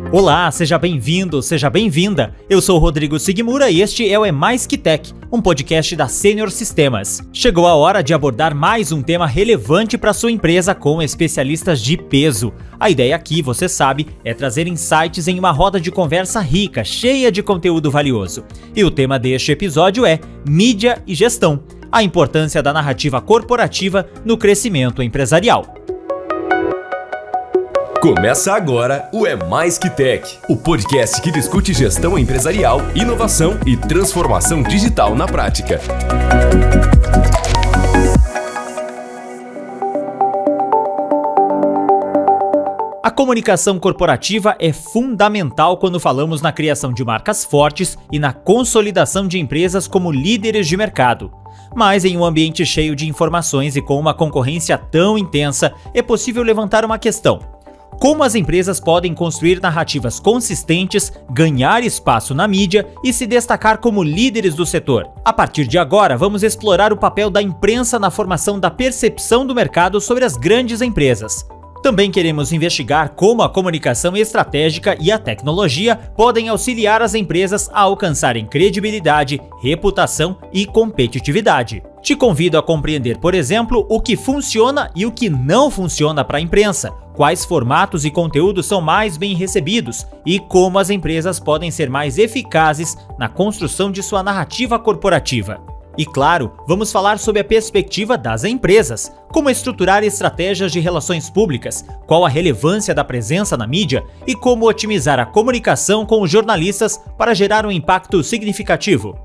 Olá, seja bem-vindo, seja bem-vinda. Eu sou o Rodrigo Sigmura e este é o É Mais Que Tech, um podcast da Senior Sistemas. Chegou a hora de abordar mais um tema relevante para sua empresa com especialistas de peso. A ideia aqui, você sabe, é trazer insights em uma roda de conversa rica, cheia de conteúdo valioso. E o tema deste episódio é mídia e gestão, a importância da narrativa corporativa no crescimento empresarial. Começa agora o É Mais Que Tech, o podcast que discute gestão empresarial, inovação e transformação digital na prática. A comunicação corporativa é fundamental quando falamos na criação de marcas fortes e na consolidação de empresas como líderes de mercado. Mas em um ambiente cheio de informações e com uma concorrência tão intensa, é possível levantar uma questão: como as empresas podem construir narrativas consistentes, ganhar espaço na mídia e se destacar como líderes do setor? A partir de agora, vamos explorar o papel da imprensa na formação da percepção do mercado sobre as grandes empresas. Também queremos investigar como a comunicação estratégica e a tecnologia podem auxiliar as empresas a alcançarem credibilidade, reputação e competitividade. Te convido a compreender, por exemplo, o que funciona e o que não funciona para a imprensa, quais formatos e conteúdos são mais bem recebidos e como as empresas podem ser mais eficazes na construção de sua narrativa corporativa. E claro, vamos falar sobre a perspectiva das empresas, como estruturar estratégias de relações públicas, qual a relevância da presença na mídia e como otimizar a comunicação com os jornalistas para gerar um impacto significativo.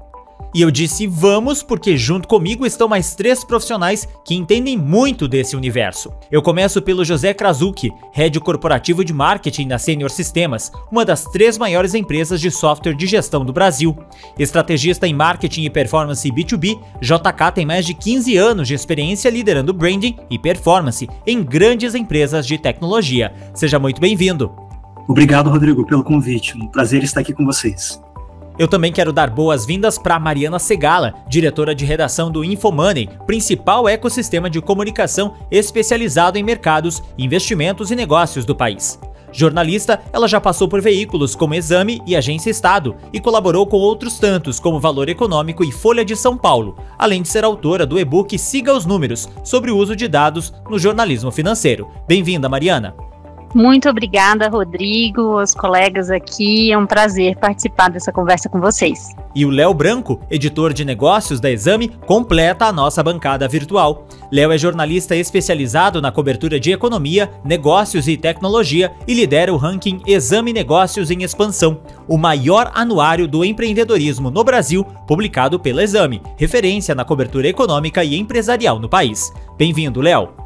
E eu disse vamos porque junto comigo estão mais 3 profissionais que entendem muito desse universo. Eu começo pelo José Krasucki, Head Corporativo de Marketing da Senior Sistemas, uma das 3 maiores empresas de software de gestão do Brasil. Estrategista em Marketing e Performance B2B, JK tem mais de 15 anos de experiência liderando branding e performance em grandes empresas de tecnologia. Seja muito bem-vindo. Obrigado, Rodrigo, pelo convite. Um prazer estar aqui com vocês. Eu também quero dar boas-vindas para Mariana Segala, diretora de redação do InfoMoney, principal ecossistema de comunicação especializado em mercados, investimentos e negócios do país. Jornalista, ela já passou por veículos como Exame e Agência Estado e colaborou com outros tantos como Valor Econômico e Folha de São Paulo, além de ser autora do e-book Siga os Números, sobre o uso de dados no jornalismo financeiro. Bem-vinda, Mariana. Muito obrigada, Rodrigo, os colegas aqui, é um prazer participar dessa conversa com vocês. E o Léo Branco, editor de negócios da Exame, completa a nossa bancada virtual. Léo é jornalista especializado na cobertura de economia, negócios e tecnologia e lidera o ranking Exame Negócios em Expansão, o maior anuário do empreendedorismo no Brasil, publicado pela Exame, referência na cobertura econômica e empresarial no país. Bem-vindo, Léo.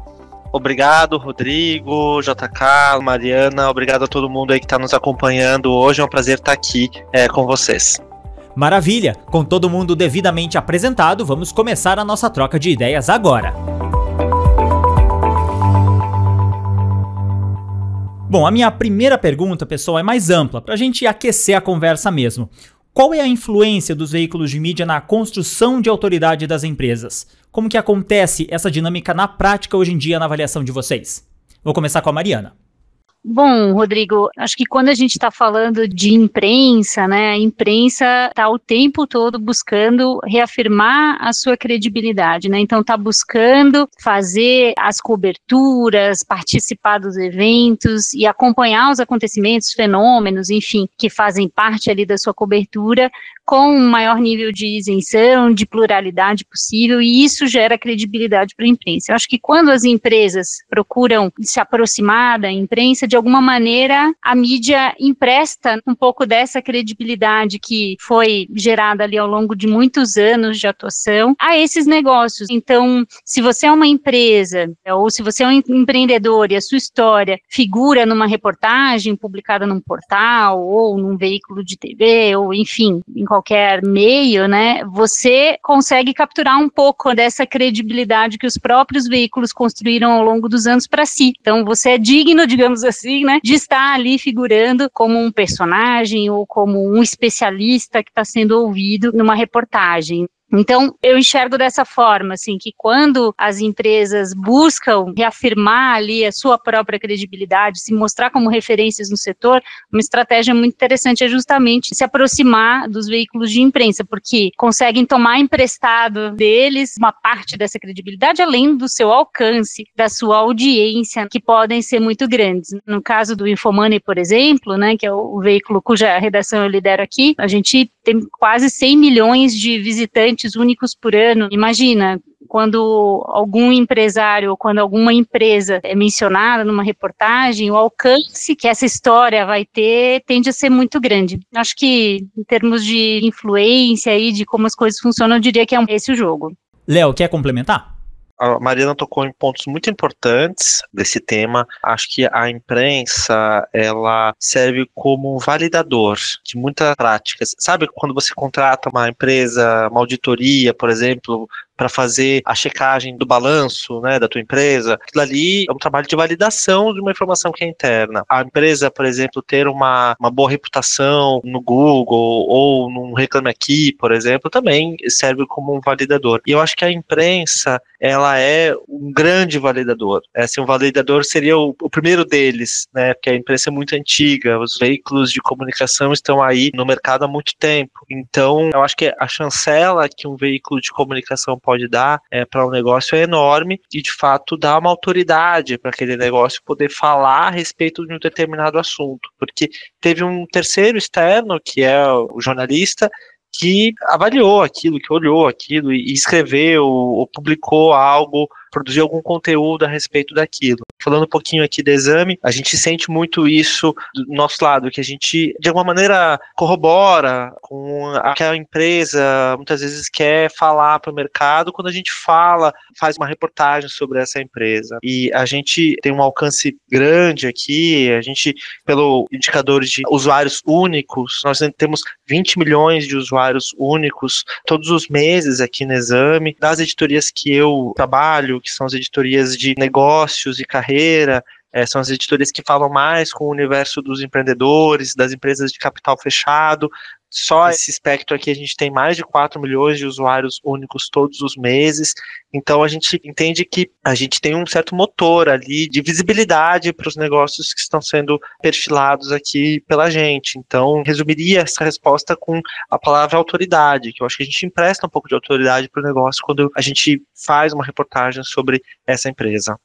Obrigado, Rodrigo, JK, Mariana, obrigado a todo mundo aí que está nos acompanhando hoje, é um prazer estar aqui com vocês. Maravilha! Com todo mundo devidamente apresentado, vamos começar a nossa troca de ideias agora. Bom, a minha primeira pergunta, pessoal, é mais ampla, para a gente aquecer a conversa mesmo. Qual é a influência dos veículos de mídia na construção de autoridade das empresas? Como que acontece essa dinâmica na prática hoje em dia na avaliação de vocês? Vou começar com a Mariana. Bom, Rodrigo, acho que quando a gente está falando de imprensa, né, a imprensa está o tempo todo buscando reafirmar a sua credibilidade, né, então está buscando fazer as coberturas, participar dos eventos e acompanhar os acontecimentos, fenômenos, enfim, que fazem parte ali da sua cobertura com um maior nível de isenção, de pluralidade possível, e isso gera credibilidade para a imprensa. Eu acho que quando as empresas procuram se aproximar da imprensa, de alguma maneira, a mídia empresta um pouco dessa credibilidade que foi gerada ali ao longo de muitos anos de atuação a esses negócios. Então, se você é uma empresa, ou se você é um empreendedor e a sua história figura numa reportagem publicada num portal, ou num veículo de TV, ou enfim, em qualquer meio, né, você consegue capturar um pouco dessa credibilidade que os próprios veículos construíram ao longo dos anos para si. Então, você é digno, digamos assim, né, de estar ali figurando como um personagem ou como um especialista que está sendo ouvido numa reportagem. Então, eu enxergo dessa forma, assim, que quando as empresas buscam reafirmar ali a sua própria credibilidade, se mostrar como referências no setor, uma estratégia muito interessante é justamente se aproximar dos veículos de imprensa, porque conseguem tomar emprestado deles uma parte dessa credibilidade, além do seu alcance, da sua audiência, que podem ser muito grandes. No caso do Infomoney, por exemplo, né, que é o veículo cuja redação eu lidero aqui, a gente tem quase 100 milhões de visitantes únicos por ano. Imagina, quando algum empresário ou quando alguma empresa é mencionada numa reportagem, o alcance que essa história vai ter tende a ser muito grande. Acho que, em termos de influência e de como as coisas funcionam, eu diria que é esse o jogo. Léo, quer complementar? A Mariana tocou em pontos muito importantes desse tema. Acho que a imprensa, ela serve como um validador de muitas práticas. Sabe quando você contrata uma empresa, uma auditoria, por exemplo, para fazer a checagem do balanço, né, da tua empresa? Aquilo ali é um trabalho de validação de uma informação que é interna. A empresa, por exemplo, ter uma boa reputação no Google ou num Reclame Aqui, por exemplo, também serve como um validador. E eu acho que a imprensa, ela é um grande validador. Assim, um validador seria o primeiro deles, né, porque a imprensa é muito antiga, os veículos de comunicação estão aí no mercado há muito tempo. Então, eu acho que a chancela que um veículo de comunicação pode dar para um negócio é enorme e, de fato, dá uma autoridade para aquele negócio poder falar a respeito de um determinado assunto. Porque teve um terceiro externo, que é o jornalista, que avaliou aquilo, que olhou aquilo e escreveu ou publicou algo, produziu algum conteúdo a respeito daquilo. Falando um pouquinho aqui do Exame, a gente sente muito isso do nosso lado, que a gente, de alguma maneira, corrobora com aquela empresa, muitas vezes quer falar para o mercado, quando a gente faz uma reportagem sobre essa empresa. E a gente tem um alcance grande aqui, a gente, pelo indicador de usuários únicos, nós temos 20 milhões de usuários únicos todos os meses aqui no Exame. Das editorias que eu trabalho, que são as editorias de negócios e carreira, são as editorias que falam mais com o universo dos empreendedores, das empresas de capital fechado. Só esse espectro aqui a gente tem mais de 4 milhões de usuários únicos todos os meses. Então a gente entende que a gente tem um certo motor ali de visibilidade para os negócios que estão sendo perfilados aqui pela gente. Então resumiria essa resposta com a palavra autoridade, que eu acho que a gente empresta um pouco de autoridade para o negócio quando a gente faz uma reportagem sobre essa empresa.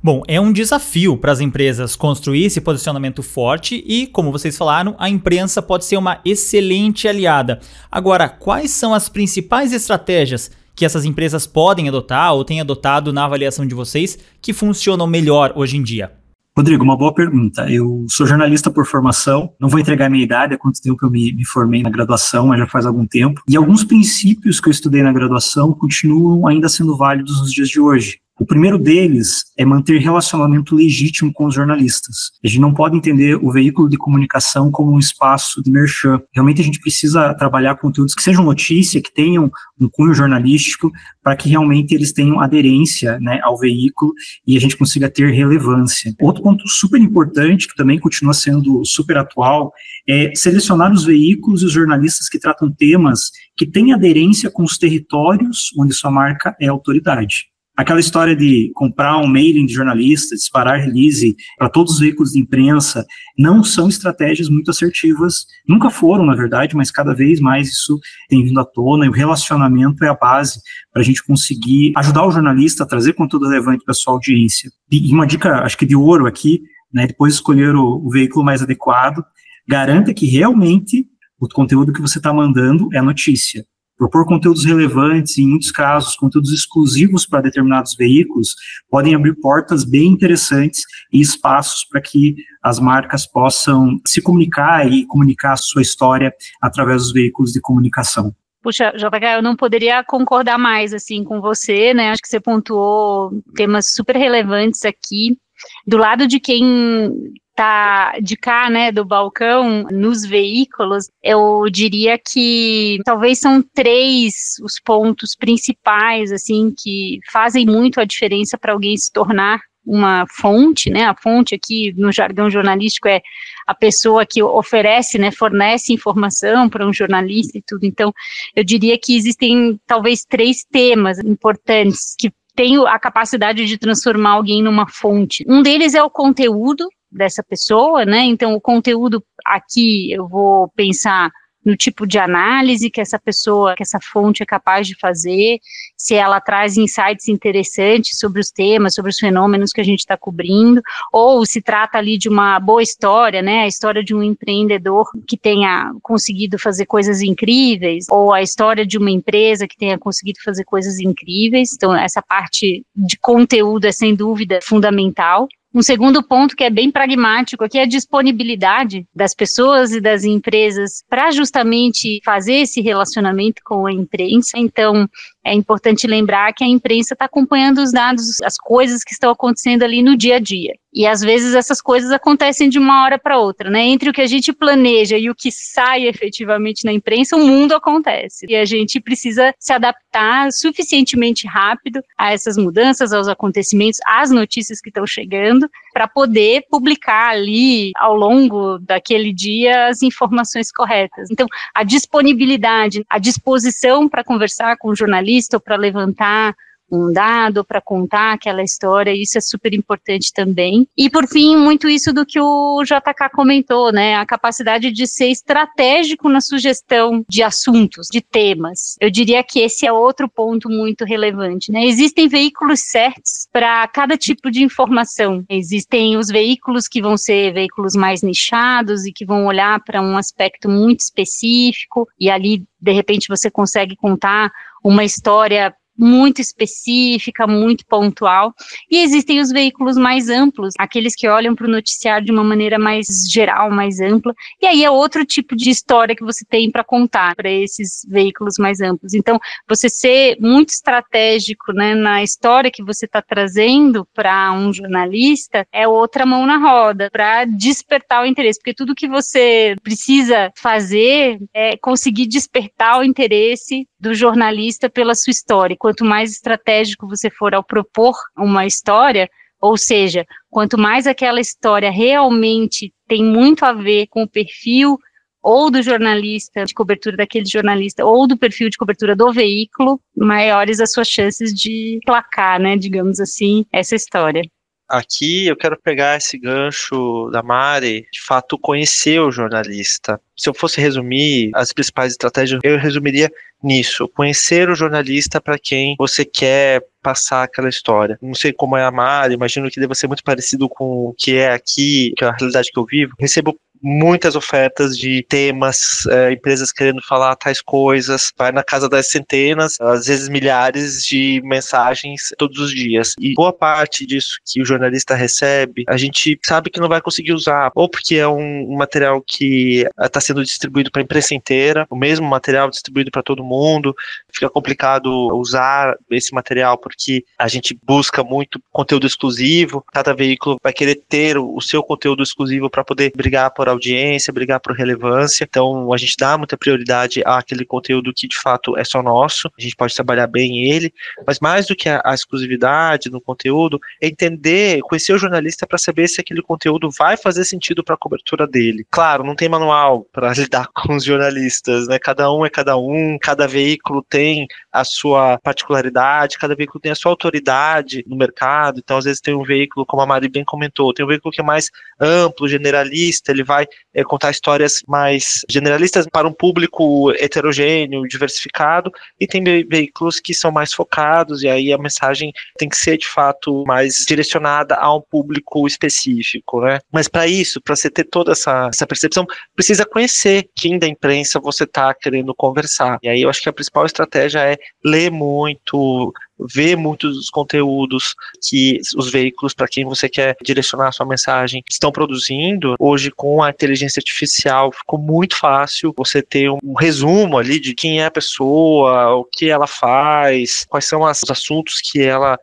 Bom, é um desafio para as empresas construir esse posicionamento forte e, como vocês falaram, a imprensa pode ser uma excelente aliada. Agora, quais são as principais estratégias que essas empresas podem adotar ou têm adotado na avaliação de vocês que funcionam melhor hoje em dia? Rodrigo, uma boa pergunta. Eu sou jornalista por formação, não vou entregar a minha idade, há quanto tempo eu me formei na graduação, mas já faz algum tempo. E alguns princípios que eu estudei na graduação continuam ainda sendo válidos nos dias de hoje. O primeiro deles é manter relacionamento legítimo com os jornalistas. A gente não pode entender o veículo de comunicação como um espaço de merchan. Realmente a gente precisa trabalhar conteúdos que sejam notícia, que tenham um cunho jornalístico, para que realmente eles tenham aderência, né, ao veículo e a gente consiga ter relevância. Outro ponto super importante, que também continua sendo super atual, é selecionar os veículos e os jornalistas que tratam temas que têm aderência com os territórios onde sua marca é autoridade. Aquela história de comprar um mailing de jornalista, disparar release para todos os veículos de imprensa, não são estratégias muito assertivas, nunca foram, na verdade, mas cada vez mais isso tem vindo à tona, e o relacionamento é a base para a gente conseguir ajudar o jornalista a trazer conteúdo relevante para a sua audiência. E uma dica, acho que de ouro aqui, né, depois de escolher o veículo mais adequado, garanta que realmente o conteúdo que você está mandando é notícia. Propor conteúdos relevantes, em muitos casos, conteúdos exclusivos para determinados veículos, podem abrir portas bem interessantes e espaços para que as marcas possam se comunicar e comunicar a sua história através dos veículos de comunicação. Puxa, JK, eu não poderia concordar mais assim com você, né? Acho que você pontuou temas super relevantes aqui. Do lado de quem tá de cá, né, do balcão, nos veículos, eu diria que talvez são 3 os pontos principais, assim, que fazem muito a diferença para alguém se tornar uma fonte, né? A fonte aqui no jargão jornalístico é a pessoa que oferece, né, fornece informação para um jornalista e tudo. Então, eu diria que existem talvez 3 temas importantes que têm a capacidade de transformar alguém numa fonte. Um deles é o conteúdo dessa pessoa, né? Então, o conteúdo aqui eu vou pensar no tipo de análise que essa pessoa, que essa fonte é capaz de fazer, se ela traz insights interessantes sobre os temas, sobre os fenômenos que a gente está cobrindo, ou se trata ali de uma boa história, né, a história de um empreendedor que tenha conseguido fazer coisas incríveis, ou a história de uma empresa que tenha conseguido fazer coisas incríveis. Então, essa parte de conteúdo é, sem dúvida, fundamental. Um segundo ponto que é bem pragmático aqui é a disponibilidade das pessoas e das empresas para justamente fazer esse relacionamento com a imprensa. Então, é importante lembrar que a imprensa está acompanhando os dados, as coisas que estão acontecendo ali no dia a dia. E às vezes essas coisas acontecem de uma hora para outra, né? Entre o que a gente planeja e o que sai efetivamente na imprensa, o mundo acontece. E a gente precisa se adaptar suficientemente rápido a essas mudanças, aos acontecimentos, às notícias que estão chegando, para poder publicar ali ao longo daquele dia as informações corretas. Então, a disponibilidade, a disposição para conversar com o jornalista ou para levantar um dado, para contar aquela história, isso é super importante também. E, por fim, muito isso do que o JK comentou, né, a capacidade de ser estratégico na sugestão de assuntos, de temas. Eu diria que esse é outro ponto muito relevante, né, existem veículos certos para cada tipo de informação. Existem os veículos que vão ser veículos mais nichados e que vão olhar para um aspecto muito específico, e ali, de repente, você consegue contar uma história muito específica, muito pontual, e existem os veículos mais amplos, aqueles que olham para o noticiário de uma maneira mais geral, mais ampla, e aí é outro tipo de história que você tem para contar para esses veículos mais amplos. Então, você ser muito estratégico, né, na história que você está trazendo para um jornalista é outra mão na roda, para despertar o interesse, porque tudo que você precisa fazer é conseguir despertar o interesse do jornalista pela sua história. Quanto mais estratégico você for ao propor uma história, ou seja, quanto mais aquela história realmente tem muito a ver com o perfil ou do jornalista, de cobertura daquele jornalista, ou do perfil de cobertura do veículo, maiores as suas chances de placar, né, digamos assim, essa história. Aqui eu quero pegar esse gancho da Mari, de fato conhecer o jornalista. Se eu fosse resumir as principais estratégias, eu resumiria nisso: conhecer o jornalista para quem você quer passar aquela história. Não sei como é a Mari, imagino que deva ser muito parecido com o que é aqui, que é a realidade que eu vivo. Recebo muitas ofertas de temas, empresas querendo falar tais coisas, vai na casa das centenas, às vezes milhares de mensagens todos os dias. E boa parte disso que o jornalista recebe, a gente sabe que não vai conseguir usar, ou porque é um material que está sendo distribuído para a imprensa inteira, o mesmo material distribuído para todo mundo, fica complicado usar esse material porque a gente busca muito conteúdo exclusivo, cada veículo vai querer ter o seu conteúdo exclusivo para poder brigar por audiência, brigar por relevância. Então a gente dá muita prioridade àquele conteúdo que de fato é só nosso, a gente pode trabalhar bem ele, mas mais do que a exclusividade no conteúdo, é entender, conhecer o jornalista para saber se aquele conteúdo vai fazer sentido para a cobertura dele. Claro, não tem manual para lidar com os jornalistas, né? Cada um é cada um, cada veículo tem a sua particularidade, cada veículo tem a sua autoridade no mercado. Então às vezes tem um veículo, como a Mari bem comentou, tem um veículo que é mais amplo, generalista, ele vai contar histórias mais generalistas para um público heterogêneo, diversificado, e tem veículos que são mais focados, e aí a mensagem tem que ser de fato mais direcionada a um público específico, né? Mas para isso, para você ter toda essa percepção, precisa conhecer quem da imprensa você está querendo conversar. E aí eu acho que a principal estratégia é ler muito, ver muitos dos conteúdos que os veículos para quem você quer direcionar a sua mensagem estão produzindo. Hoje, com a inteligência artificial, ficou muito fácil você ter um resumo ali de quem é a pessoa, o que ela faz, quais são os assuntos que ela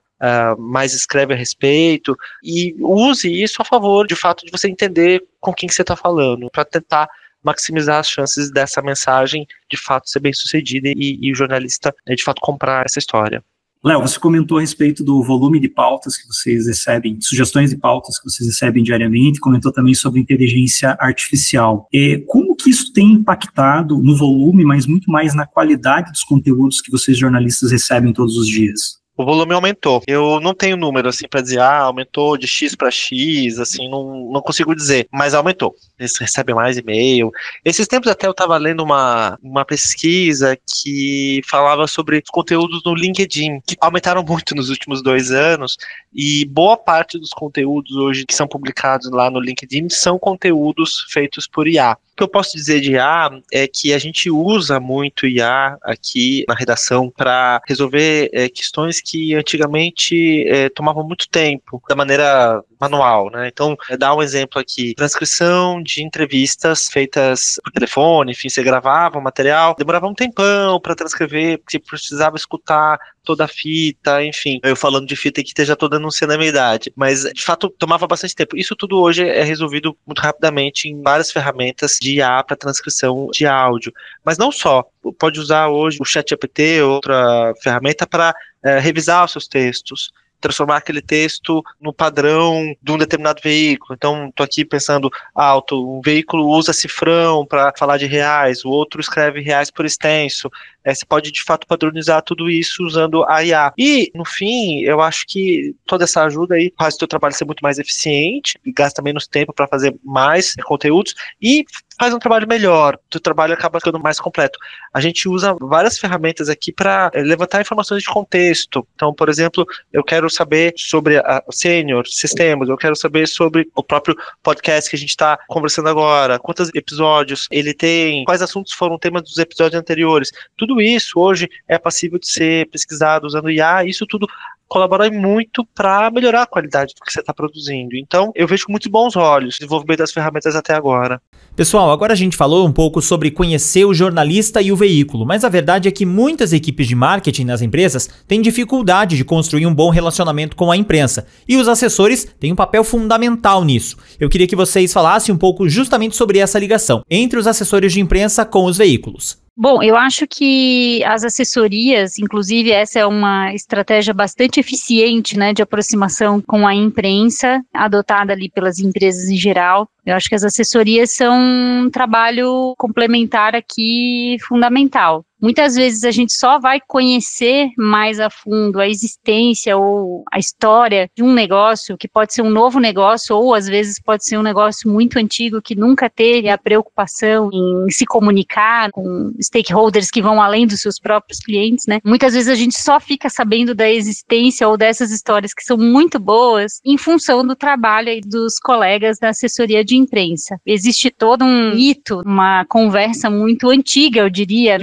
mais escreve a respeito, e use isso a favor, de fato, de você entender com quem que você está falando, para tentar maximizar as chances dessa mensagem de fato ser bem sucedida e o jornalista de fato comprar essa história. Léo, você comentou a respeito do volume de pautas que vocês recebem, sugestões de pautas que vocês recebem diariamente, comentou também sobre inteligência artificial. Como que isso tem impactado no volume, mas muito mais na qualidade dos conteúdos que vocês jornalistas recebem todos os dias? O volume aumentou. Eu não tenho número assim para dizer, aumentou de X para X, assim, não consigo dizer, mas aumentou. Eles recebem mais e-mail. Esses tempos até eu estava lendo uma pesquisa que falava sobre os conteúdos no LinkedIn, que aumentaram muito nos últimos 2 anos, e boa parte dos conteúdos hoje que são publicados lá no LinkedIn são conteúdos feitos por IA. O que eu posso dizer de IA é que a gente usa muito IA aqui na redação para resolver questões que antigamente tomavam muito tempo, da maneira manual, né? Então, dar um exemplo aqui, transcrição de entrevistas feitas por telefone, enfim, você gravava o material, demorava um tempão para transcrever, porque precisava escutar toda a fita, enfim, eu falando de fita aqui já tô denunciando a minha idade, mas de fato tomava bastante tempo. Isso tudo hoje é resolvido muito rapidamente em várias ferramentas de IA para transcrição de áudio, mas não só, pode usar hoje o ChatGPT, outra ferramenta para revisar os seus textos, transformar aquele texto no padrão de um determinado veículo. Então, estou aqui pensando um veículo usa cifrão para falar de reais, o outro escreve reais por extenso. Você pode, de fato, padronizar tudo isso usando a IA. E, no fim, eu acho que toda essa ajuda aí faz o teu trabalho ser muito mais eficiente, gasta menos tempo para fazer mais conteúdos e faz um trabalho melhor, o teu trabalho acaba ficando mais completo. A gente usa várias ferramentas aqui para levantar informações de contexto. Então, por exemplo, eu quero saber sobre a Senior Sistemas, eu quero saber sobre o próprio podcast que a gente está conversando agora, quantos episódios ele tem, quais assuntos foram temas dos episódios anteriores. Tudo isso hoje é passível de ser pesquisado usando IA, isso tudo colabora muito para melhorar a qualidade do que você está produzindo. Então, eu vejo com muito bons olhos o desenvolvimento das ferramentas até agora. Pessoal, agora a gente falou um pouco sobre conhecer o jornalista e o veículo, mas a verdade é que muitas equipes de marketing nas empresas têm dificuldade de construir um bom relacionamento com a imprensa, e os assessores têm um papel fundamental nisso. Eu queria que vocês falassem um pouco justamente sobre essa ligação entre os assessores de imprensa com os veículos. Bom, eu acho que as assessorias, inclusive essa é uma estratégia bastante eficiente, né, de aproximação com a imprensa, adotada ali pelas empresas em geral. Eu acho que as assessorias são um trabalho complementar aqui fundamental. Muitas vezes a gente só vai conhecer mais a fundo a existência ou a história de um negócio, que pode ser um novo negócio, ou às vezes pode ser um negócio muito antigo que nunca teve a preocupação em se comunicar com stakeholders que vão além dos seus próprios clientes, né? Muitas vezes a gente só fica sabendo da existência ou dessas histórias que são muito boas em função do trabalho aí dos colegas da assessoria de imprensa. Existe todo um mito, uma conversa muito antiga, eu diria,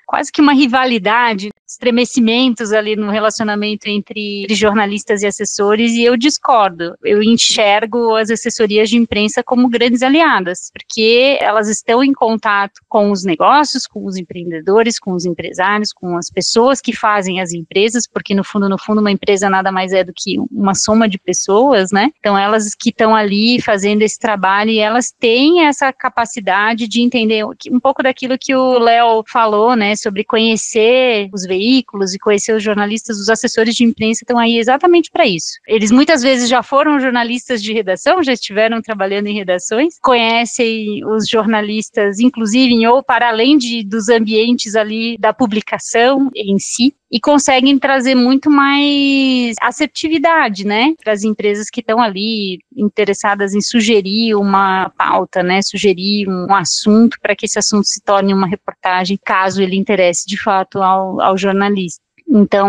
quase que uma rivalidade, estremecimentos ali no relacionamento entre jornalistas e assessores, e eu discordo. Eu enxergo as assessorias de imprensa como grandes aliadas, porque elas estão em contato com os negócios, com os empreendedores, com os empresários, com as pessoas que fazem as empresas, porque no fundo, uma empresa nada mais é do que uma soma de pessoas, né? Então, elas que estão ali fazendo esse trabalho, e elas têm essa capacidade de entender um pouco daquilo que o Léo falou, né, sobre conhecer os veículos e conhecer os jornalistas. Os assessores de imprensa estão aí exatamente para isso. Eles muitas vezes já foram jornalistas de redação, já estiveram trabalhando em redações, conhecem os jornalistas, inclusive, ou para além dos ambientes ali da publicação em si, e conseguem trazer muito mais assertividade, né, para as empresas que estão ali interessadas em sugerir uma pauta, né, sugerir um assunto para que esse assunto se torne uma reportagem, caso ele interesse de fato ao jornalista. Então,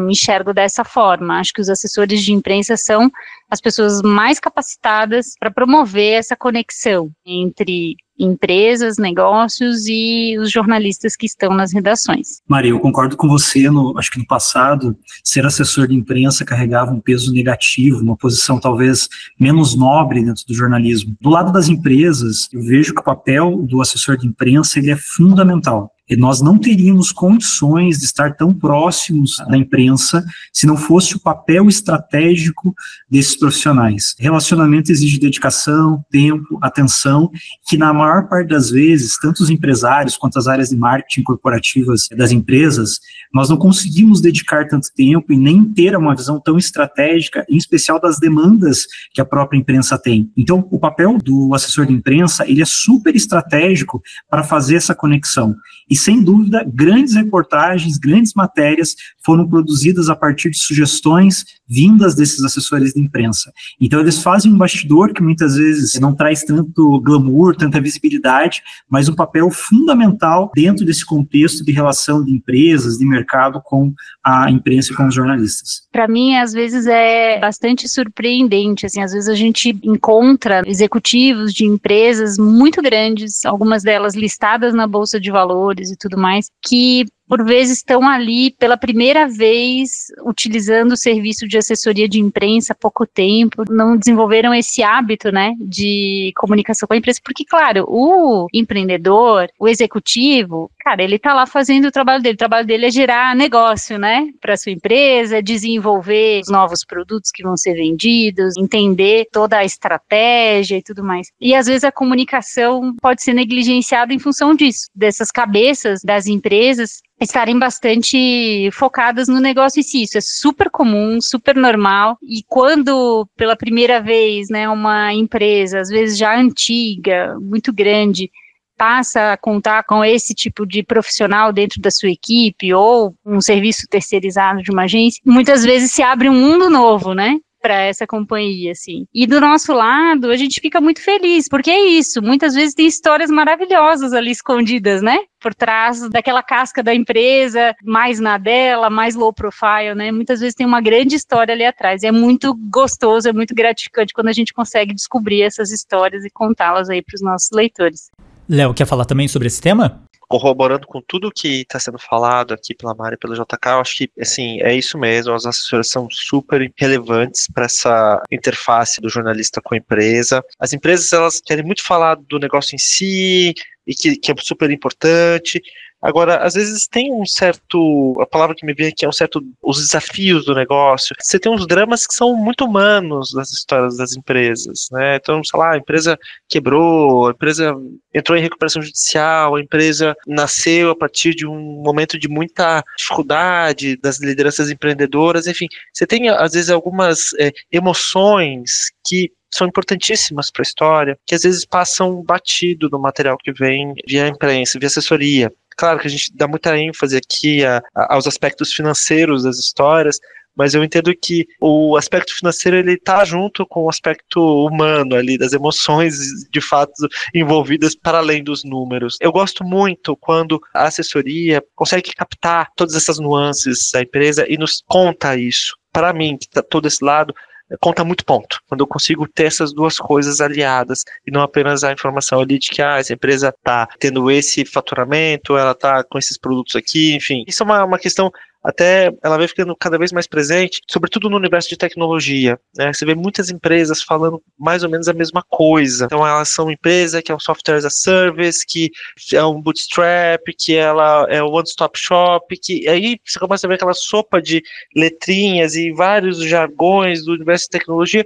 enxergo dessa forma. Acho que os assessores de imprensa são as pessoas mais capacitadas para promover essa conexão entre empresas, negócios e os jornalistas que estão nas redações. Maria, eu concordo com você, acho que no passado, ser assessor de imprensa carregava um peso negativo, uma posição talvez menos nobre dentro do jornalismo. Do lado das empresas, eu vejo que o papel do assessor de imprensa ele é fundamental. E nós não teríamos condições de estar tão próximos da imprensa se não fosse o papel estratégico desses profissionais. Relacionamento exige dedicação, tempo, atenção, que na maior parte das vezes, tanto os empresários quanto as áreas de marketing corporativas das empresas, nós não conseguimos dedicar tanto tempo e nem ter uma visão tão estratégica, em especial das demandas que a própria imprensa tem. Então, o papel do assessor de imprensa, ele é super estratégico para fazer essa conexão. E, sem dúvida, grandes reportagens, grandes matérias foram produzidas a partir de sugestões vindas desses assessores de imprensa. Então, eles fazem um bastidor que muitas vezes não traz tanto glamour, tanta visibilidade, mas um papel fundamental dentro desse contexto de relação de empresas, de mercado com a imprensa e com os jornalistas. Para mim, às vezes, é bastante surpreendente, assim, às vezes a gente encontra executivos de empresas muito grandes, algumas delas listadas na Bolsa de Valores e tudo mais, que por vezes estão ali pela primeira vez utilizando o serviço de assessoria de imprensa há pouco tempo, não desenvolveram esse hábito, né, de comunicação com a imprensa, porque, claro, o empreendedor, o executivo, cara, ele tá lá fazendo o trabalho dele é gerar negócio, né, para sua empresa, desenvolver os novos produtos que vão ser vendidos, entender toda a estratégia e tudo mais. E às vezes a comunicação pode ser negligenciada em função disso, dessas cabeças das empresas estarem bastante focadas no negócio em si. Isso é super comum, super normal, e quando pela primeira vez, né, uma empresa, às vezes já antiga, muito grande, passa a contar com esse tipo de profissional dentro da sua equipe, ou um serviço terceirizado de uma agência, muitas vezes se abre um mundo novo, né, para essa companhia, assim. E do nosso lado, a gente fica muito feliz, porque é isso, muitas vezes tem histórias maravilhosas ali escondidas, né, por trás daquela casca da empresa, mais na dela, mais low profile, né, muitas vezes tem uma grande história ali atrás, e é muito gostoso, é muito gratificante quando a gente consegue descobrir essas histórias e contá-las aí para os nossos leitores. Léo, quer falar também sobre esse tema? Corroborando com tudo que está sendo falado aqui pela Mari e pelo JK, eu acho que, assim, é isso mesmo, as assessorias são super relevantes para essa interface do jornalista com a empresa. As empresas, elas querem muito falar do negócio em si, e que é super importante. Agora, às vezes tem um certo, a palavra que me vem aqui é um certo, os desafios do negócio. Você tem uns dramas que são muito humanos nas histórias das empresas, né? Então, sei lá, a empresa quebrou, a empresa entrou em recuperação judicial, a empresa nasceu a partir de um momento de muita dificuldade das lideranças empreendedoras, enfim. Você tem, às vezes, algumas emoções que são importantíssimas para a história, que às vezes passam batido no material que vem via imprensa, via assessoria. Claro que a gente dá muita ênfase aqui aos aspectos financeiros das histórias, mas eu entendo que o aspecto financeiro, ele está junto com o aspecto humano ali, das emoções de fato envolvidas para além dos números. Eu gosto muito quando a assessoria consegue captar todas essas nuances da empresa e nos conta isso. Para mim, que está todo esse lado, conta muito ponto, quando eu consigo ter essas duas coisas aliadas, e não apenas a informação ali de que essa empresa está tendo esse faturamento, ela está com esses produtos aqui, enfim. Isso é uma questão, até ela vai ficando cada vez mais presente, sobretudo no universo de tecnologia, né? Você vê muitas empresas falando mais ou menos a mesma coisa. Então elas são uma empresa que é um software as a service, que é um bootstrap, que ela é um one-stop shop, que aí você começa a ver aquela sopa de letrinhas e vários jargões do universo de tecnologia,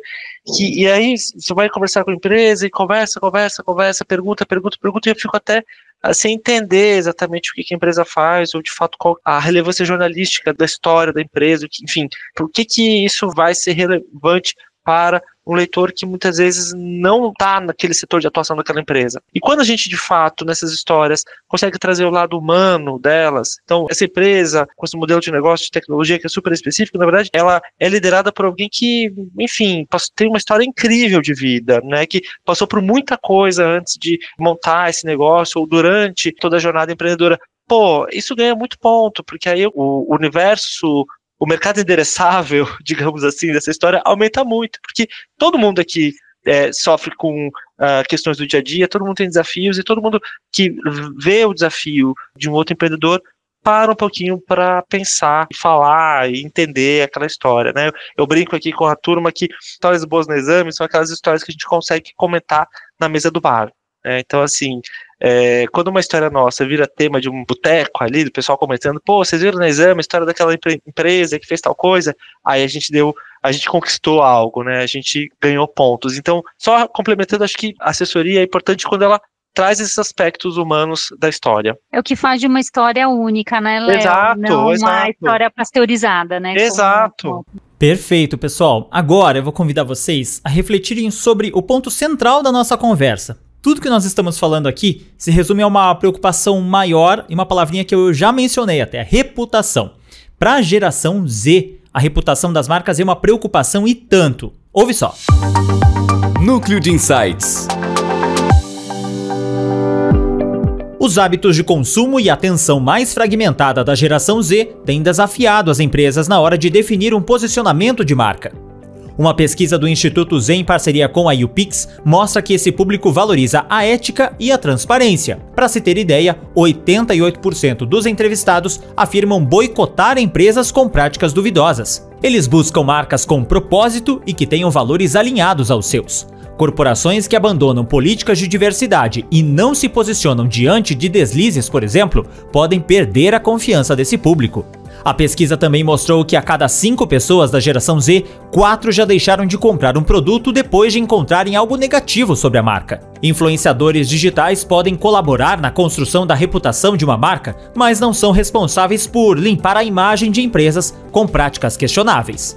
e aí você vai conversar com a empresa e conversa, pergunta, e eu fico até sem entender exatamente o que a empresa faz, ou de fato qual a relevância jornalística da história da empresa, enfim, por que isso vai ser relevante para um leitor que muitas vezes não está naquele setor de atuação daquela empresa. E quando a gente, de fato, nessas histórias, consegue trazer o lado humano delas, então essa empresa, com esse modelo de negócio de tecnologia que é super específico, na verdade, ela é liderada por alguém que, enfim, tem uma história incrível de vida, né, que passou por muita coisa antes de montar esse negócio, ou durante toda a jornada empreendedora. Pô, isso ganha muito ponto, porque aí o universo, o mercado endereçável, digamos assim, dessa história aumenta muito, porque todo mundo aqui sofre com questões do dia a dia, todo mundo tem desafios, e todo mundo que vê o desafio de um outro empreendedor para um pouquinho para pensar e falar e entender aquela história, né? Eu brinco aqui com a turma que histórias boas no exame são aquelas histórias que a gente consegue comentar na mesa do bar. Então, assim, quando uma história nossa vira tema de um boteco ali, do pessoal comentando, pô, vocês viram no exame a história daquela empresa que fez tal coisa, aí a gente conquistou algo, né? A gente ganhou pontos. Então, só complementando, acho que a assessoria é importante quando ela traz esses aspectos humanos da história. É o que faz de uma história única, né, Léo? Exato, não exato. Uma história pasteurizada, né? Exato. Perfeito, pessoal. Agora eu vou convidar vocês a refletirem sobre o ponto central da nossa conversa. Tudo que nós estamos falando aqui se resume a uma preocupação maior e uma palavrinha que eu já mencionei até, a reputação. Para a geração Z, a reputação das marcas é uma preocupação e tanto. Ouve só. Núcleo de Insights. Os hábitos de consumo e a atenção mais fragmentada da geração Z têm desafiado as empresas na hora de definir um posicionamento de marca. Uma pesquisa do Instituto Z em parceria com a YouPix mostra que esse público valoriza a ética e a transparência. Para se ter ideia, 88% dos entrevistados afirmam boicotar empresas com práticas duvidosas. Eles buscam marcas com propósito e que tenham valores alinhados aos seus. Corporações que abandonam políticas de diversidade e não se posicionam diante de deslizes, por exemplo, podem perder a confiança desse público. A pesquisa também mostrou que a cada 5 pessoas da geração Z, 4 já deixaram de comprar um produto depois de encontrarem algo negativo sobre a marca. Influenciadores digitais podem colaborar na construção da reputação de uma marca, mas não são responsáveis por limpar a imagem de empresas com práticas questionáveis.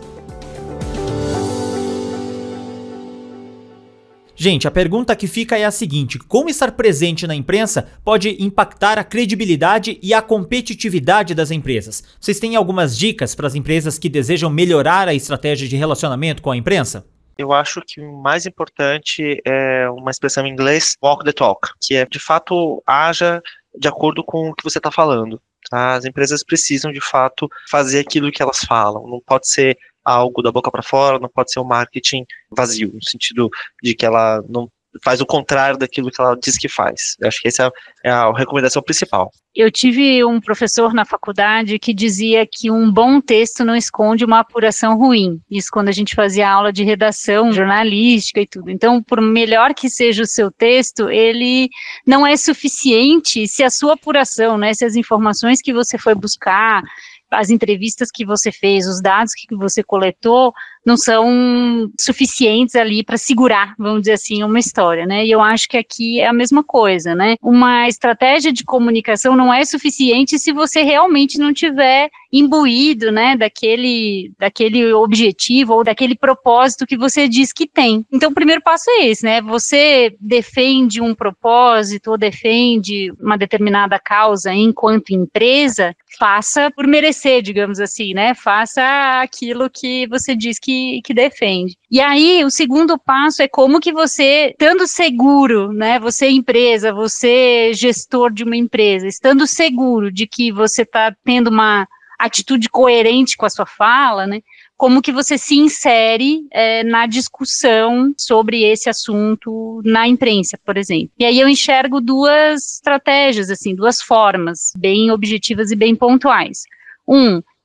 Gente, a pergunta que fica é a seguinte: como estar presente na imprensa pode impactar a credibilidade e a competitividade das empresas? Vocês têm algumas dicas para as empresas que desejam melhorar a estratégia de relacionamento com a imprensa? Eu acho que o mais importante é uma expressão em inglês, walk the talk, que é, de fato, haja de acordo com o que você está falando. Tá? As empresas precisam, de fato, fazer aquilo que elas falam. Não pode ser algo da boca para fora, não pode ser um marketing vazio, no sentido de que ela não faz o contrário daquilo que ela diz que faz. Eu acho que essa é a recomendação principal. Eu tive um professor na faculdade que dizia que um bom texto não esconde uma apuração ruim. Isso quando a gente fazia aula de redação jornalística e tudo. Então, por melhor que seja o seu texto, ele não é suficiente se a sua apuração, né, se as informações que você foi buscar, as entrevistas que você fez, os dados que você coletou, não são suficientes ali para segurar, vamos dizer assim, uma história, né? E eu acho que aqui é a mesma coisa, né? Uma estratégia de comunicação não é suficiente se você realmente não tiver imbuído, né, daquele objetivo ou daquele propósito que você diz que tem. Então, o primeiro passo é esse, né? Você defende um propósito ou defende uma determinada causa enquanto empresa, faça por merecer, digamos assim, né? Faça aquilo que você diz que defende. E aí, o segundo passo é como que você, estando seguro, né? Você empresa, você gestor de uma empresa, estando seguro de que você está tendo uma atitude coerente com a sua fala, né? Como que você se insere na discussão sobre esse assunto na imprensa, por exemplo. E aí eu enxergo duas estratégias, assim, duas formas bem objetivas e bem pontuais.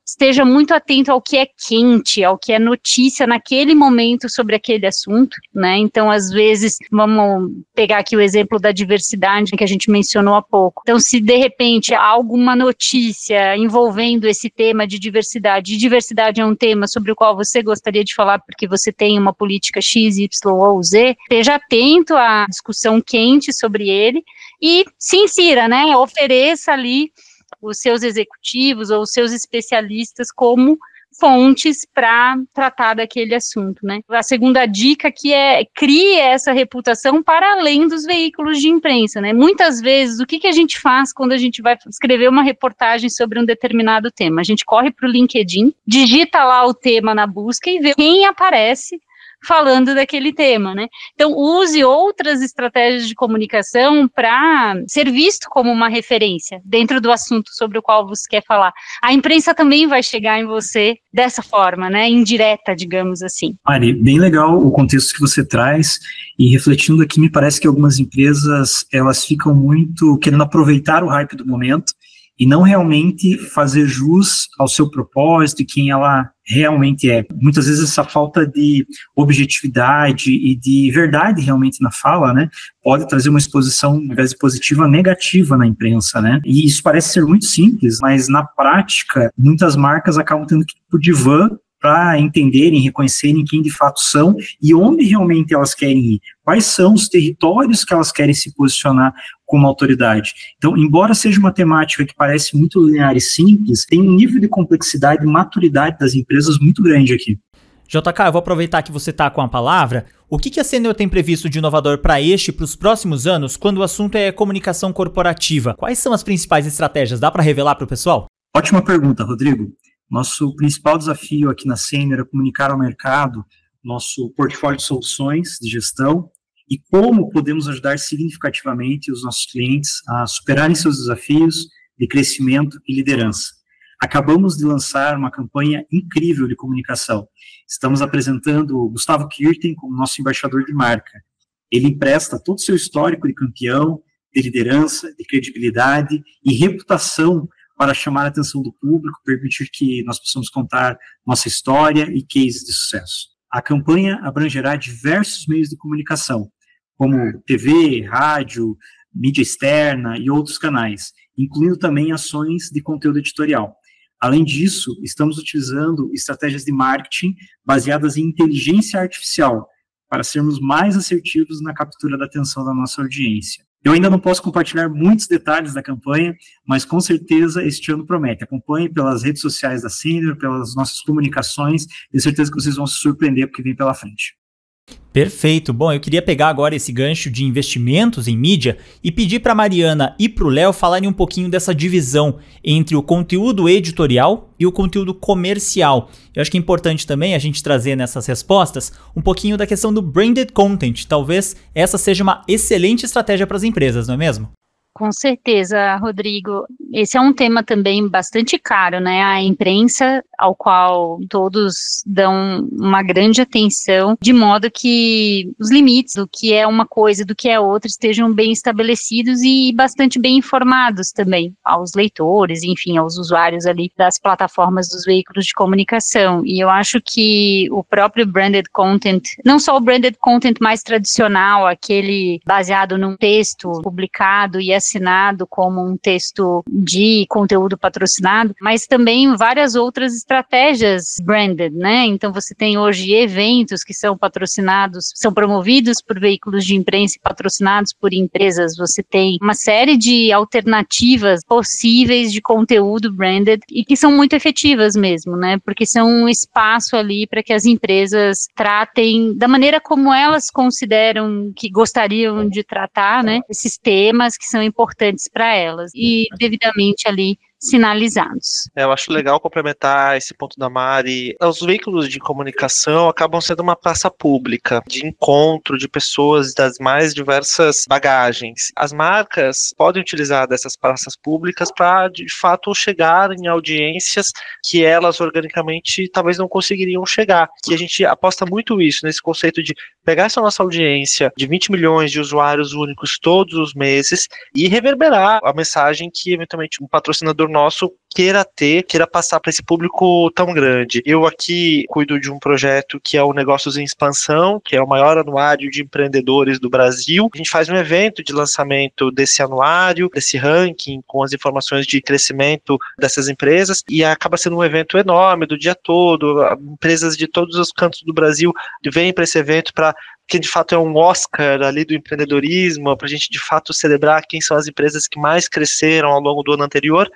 Esteja muito atento ao que é quente, ao que é notícia naquele momento sobre aquele assunto, né? Então, às vezes, vamos pegar aqui o exemplo da diversidade que a gente mencionou há pouco. Então, se de repente há alguma notícia envolvendo esse tema de diversidade, e diversidade é um tema sobre o qual você gostaria de falar porque você tem uma política X, Y ou Z, esteja atento à discussão quente sobre ele e se insira, né? Ofereça ali os seus executivos ou os seus especialistas como fontes para tratar daquele assunto, né? A segunda dica que é crie essa reputação para além dos veículos de imprensa, né? Muitas vezes, o que a gente faz quando a gente vai escrever uma reportagem sobre um determinado tema? A gente corre para o LinkedIn, digita lá o tema na busca e vê quem aparece falando daquele tema, né? Então, use outras estratégias de comunicação para ser visto como uma referência dentro do assunto sobre o qual você quer falar. A imprensa também vai chegar em você dessa forma, né? Indireta, digamos assim. Mari, bem legal o contexto que você traz, e refletindo aqui, me parece que algumas empresas, elas ficam muito querendo aproveitar o hype do momento e não realmente fazer jus ao seu propósito e quem ela realmente é. Muitas vezes essa falta de objetividade e de verdade realmente na fala, né, pode trazer uma exposição, ao invés de positiva, negativa na imprensa, né, e isso parece ser muito simples, mas na prática, muitas marcas acabam tendo que ir pro divã para entenderem, reconhecerem quem de fato são e onde realmente elas querem ir, quais são os territórios que elas querem se posicionar como autoridade. Então, embora seja uma temática que parece muito linear e simples, tem um nível de complexidade e maturidade das empresas muito grande aqui. JK, eu vou aproveitar que você está com a palavra. O que a Senior tem previsto de inovador para os próximos anos, quando o assunto é comunicação corporativa? Quais são as principais estratégias? Dá para revelar para o pessoal? Ótima pergunta, Rodrigo. Nosso principal desafio aqui na Senior é comunicar ao mercado nosso portfólio de soluções de gestão e como podemos ajudar significativamente os nossos clientes a superarem seus desafios de crescimento e liderança. Acabamos de lançar uma campanha incrível de comunicação. Estamos apresentando o Gustavo Kirten como nosso embaixador de marca. Ele empresta todo o seu histórico de campeão, de liderança, de credibilidade e reputação para chamar a atenção do público, permitir que nós possamos contar nossa história e cases de sucesso. A campanha abrangerá diversos meios de comunicação, como TV, rádio, mídia externa e outros canais, incluindo também ações de conteúdo editorial. Além disso, estamos utilizando estratégias de marketing baseadas em inteligência artificial para sermos mais assertivos na captura da atenção da nossa audiência. Eu ainda não posso compartilhar muitos detalhes da campanha, mas com certeza este ano promete. Acompanhe pelas redes sociais da Senior, pelas nossas comunicações, tenho certeza que vocês vão se surpreender com o que vem pela frente. Perfeito. Bom, eu queria pegar agora esse gancho de investimentos em mídia e pedir para a Mariana e para o Léo falarem um pouquinho dessa divisão entre o conteúdo editorial e o conteúdo comercial. Eu acho que é importante também a gente trazer nessas respostas um pouquinho da questão do branded content. Talvez essa seja uma excelente estratégia para as empresas, não é mesmo? Com certeza, Rodrigo. Esse é um tema também bastante caro, né? A imprensa, ao qual todos dão uma grande atenção, de modo que os limites do que é uma coisa e do que é outra estejam bem estabelecidos e bastante bem informados também aos leitores, enfim, aos usuários ali das plataformas dos veículos de comunicação. E eu acho que o próprio branded content, não só o branded content mais tradicional, aquele baseado num texto publicado e assinado como um texto de conteúdo patrocinado, mas também várias outras estratégias branded, né? Então você tem hoje eventos que são patrocinados, são promovidos por veículos de imprensa e patrocinados por empresas. Você tem uma série de alternativas possíveis de conteúdo branded e que são muito efetivas mesmo, né? Porque são um espaço ali para que as empresas tratem da maneira como elas consideram que gostariam de tratar, né? Esses temas que são importantes para elas e devidamente ali sinalizados. Eu acho legal complementar esse ponto da Mari. Os veículos de comunicação acabam sendo uma praça pública de encontro de pessoas das mais diversas bagagens. As marcas podem utilizar dessas praças públicas para, de fato, chegar em audiências que elas organicamente talvez não conseguiriam chegar. E a gente aposta muito isso, nesse conceito de pegar essa nossa audiência de 20 milhões de usuários únicos todos os meses e reverberar a mensagem que, eventualmente, um patrocinador nosso queira passar para esse público tão grande. Eu aqui cuido de um projeto que é o Negócios em Expansão, que é o maior anuário de empreendedores do Brasil. A gente faz um evento de lançamento desse anuário, desse ranking, com as informações de crescimento dessas empresas, e acaba sendo um evento enorme do dia todo. Empresas de todos os cantos do Brasil vêm para esse evento que de fato é um Oscar ali do empreendedorismo, para a gente de fato celebrar quem são as empresas que mais cresceram ao longo do ano anterior.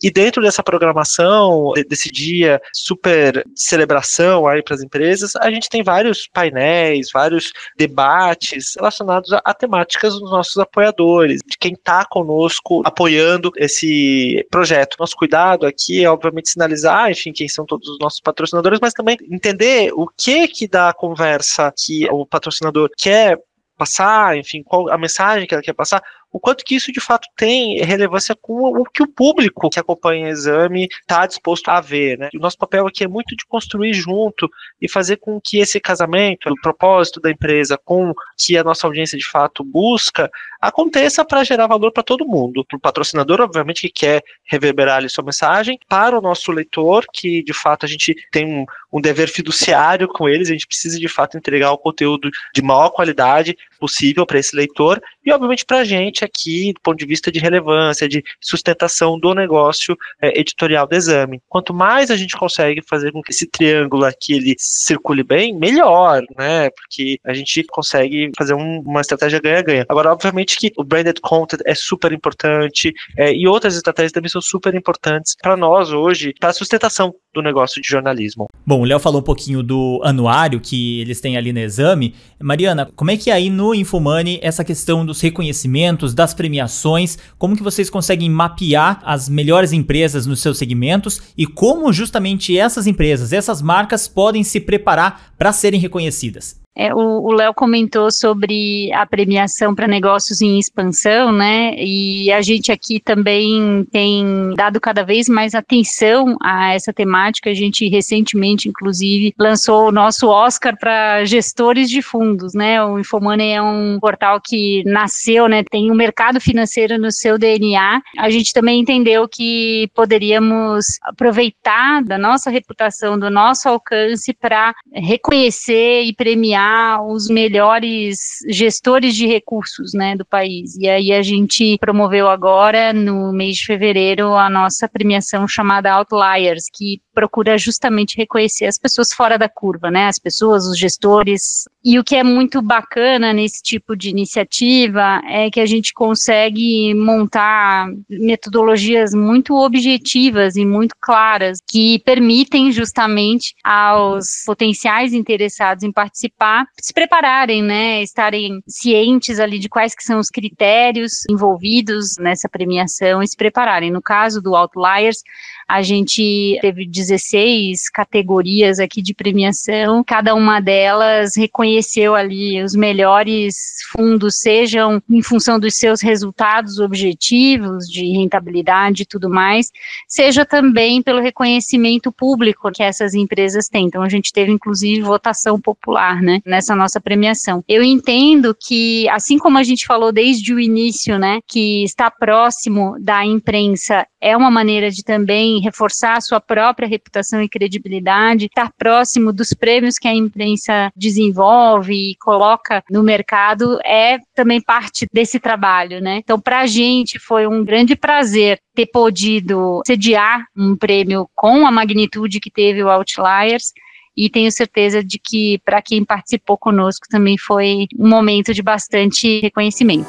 E dentro dessa programação, desse dia super celebração aí para as empresas, a gente tem vários painéis, vários debates relacionados a temáticas dos nossos apoiadores, de quem está conosco apoiando esse projeto. Nosso cuidado aqui é, obviamente, sinalizar, enfim, quem são todos os nossos patrocinadores, mas também entender o que da conversa que o patrocinador quer passar, enfim, qual a mensagem que ela quer passar, o quanto que isso de fato tem relevância com o que o público que acompanha o exame está disposto a ver, né? O nosso papel aqui é muito de construir junto e fazer com que esse casamento, o propósito da empresa com que a nossa audiência de fato busca, aconteça para gerar valor para todo mundo. Para o patrocinador, obviamente, que quer reverberar ali sua mensagem, para o nosso leitor, que de fato a gente tem um dever fiduciário com eles, a gente precisa de fato entregar o conteúdo de maior qualidade possível para esse leitor, e obviamente para a gente aqui, do ponto de vista de relevância, de sustentação do negócio editorial do exame. Quanto mais a gente consegue fazer com que esse triângulo aqui ele circule bem, melhor, né? Porque a gente consegue fazer uma estratégia ganha-ganha. Agora, obviamente que o branded content é super importante, e outras estratégias também são super importantes para nós hoje, para a sustentação do negócio de jornalismo. Bom, o Léo falou um pouquinho do anuário que eles têm ali no exame. Mariana, como é que aí no Infomoney essa questão dos reconhecimentos, das premiações, como que vocês conseguem mapear as melhores empresas nos seus segmentos e como justamente essas empresas, essas marcas podem se preparar para serem reconhecidas? O Léo comentou sobre a premiação para negócios em expansão, né? E a gente aqui também tem dado cada vez mais atenção a essa temática. A gente recentemente, inclusive, lançou o nosso Oscar para gestores de fundos, né? O Infomoney é um portal que nasceu, né? Tem um mercado financeiro no seu DNA. A gente também entendeu que poderíamos aproveitar da nossa reputação, do nosso alcance para reconhecer e premiar os melhores gestores de recursos, né, do país. E aí a gente promoveu agora, no mês de fevereiro, a nossa premiação chamada Outliers, que procura justamente reconhecer as pessoas fora da curva, né, as pessoas, os gestores. E o que é muito bacana nesse tipo de iniciativa é que a gente consegue montar metodologias muito objetivas e muito claras que permitem justamente aos potenciais interessados em participar se prepararem, né, estarem cientes ali de quais que são os critérios envolvidos nessa premiação e se prepararem. No caso do Outliers, a gente teve 16 categorias aqui de premiação, cada uma delas reconheceu ali os melhores fundos, sejam em função dos seus resultados objetivos, de rentabilidade e tudo mais, seja também pelo reconhecimento público que essas empresas têm. Então a gente teve inclusive votação popular, né, nessa nossa premiação. Eu entendo que, assim como a gente falou desde o início, né, que estar próximo da imprensa é uma maneira de também reforçar a sua própria reputação e credibilidade, estar próximo dos prêmios que a imprensa desenvolve e coloca no mercado é também parte desse trabalho, né? Então, para a gente foi um grande prazer ter podido sediar um prêmio com a magnitude que teve o Outliers, e tenho certeza de que para quem participou conosco também foi um momento de bastante reconhecimento.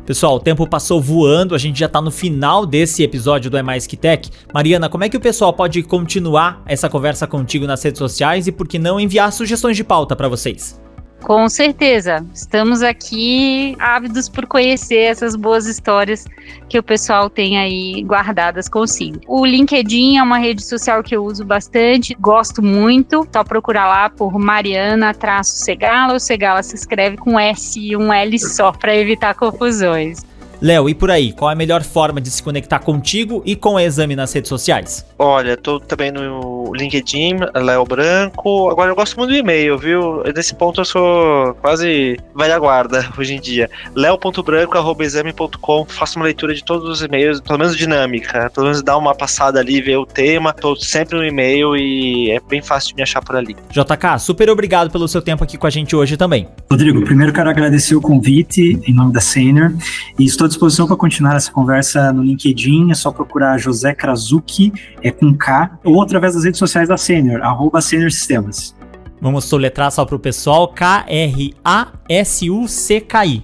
Pessoal, o tempo passou voando, a gente já tá no final desse episódio do É Mais Que Tech. Mariana, como é que o pessoal pode continuar essa conversa contigo nas redes sociais e por que não enviar sugestões de pauta para vocês? Com certeza, estamos aqui ávidos por conhecer essas boas histórias que o pessoal tem aí guardadas consigo. O LinkedIn é uma rede social que eu uso bastante, gosto muito, só procurar lá por Mariana-Segala, ou Segala se escreve com S e um L só, para evitar confusões. Léo, e por aí, qual é a melhor forma de se conectar contigo e com o exame nas redes sociais? Olha, tô também no LinkedIn, Léo Branco. Agora eu gosto muito do e-mail, viu? Nesse ponto eu sou quase velha guarda hoje em dia. leo.branco@exame.com. Faço uma leitura de todos os e-mails, pelo menos dinâmica, pelo menos dar uma passada ali, ver o tema. Tô sempre no e-mail e é bem fácil de me achar por ali. JK, super obrigado pelo seu tempo aqui com a gente hoje também. Rodrigo, primeiro quero agradecer o convite em nome da Senior e estou à disposição para continuar essa conversa no LinkedIn. É só procurar José Krasucki, com K, ou através das redes sociais da Senior, @Senior Sistemas. Vamos soletrar só para o pessoal, KRASUCKI,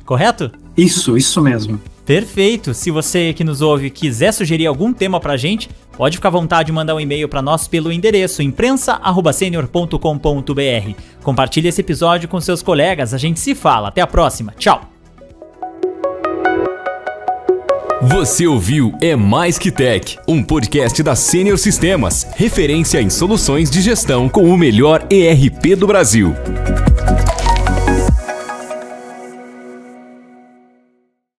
correto? Isso mesmo. Perfeito. Se você que nos ouve quiser sugerir algum tema pra gente, pode ficar à vontade de mandar um e-mail para nós pelo endereço imprensa@senior.com.br. Compartilhe esse episódio com seus colegas, a gente se fala. Até a próxima. Tchau. Você ouviu É Mais Que Tech, um podcast da Senior Sistemas, referência em soluções de gestão com o melhor ERP do Brasil.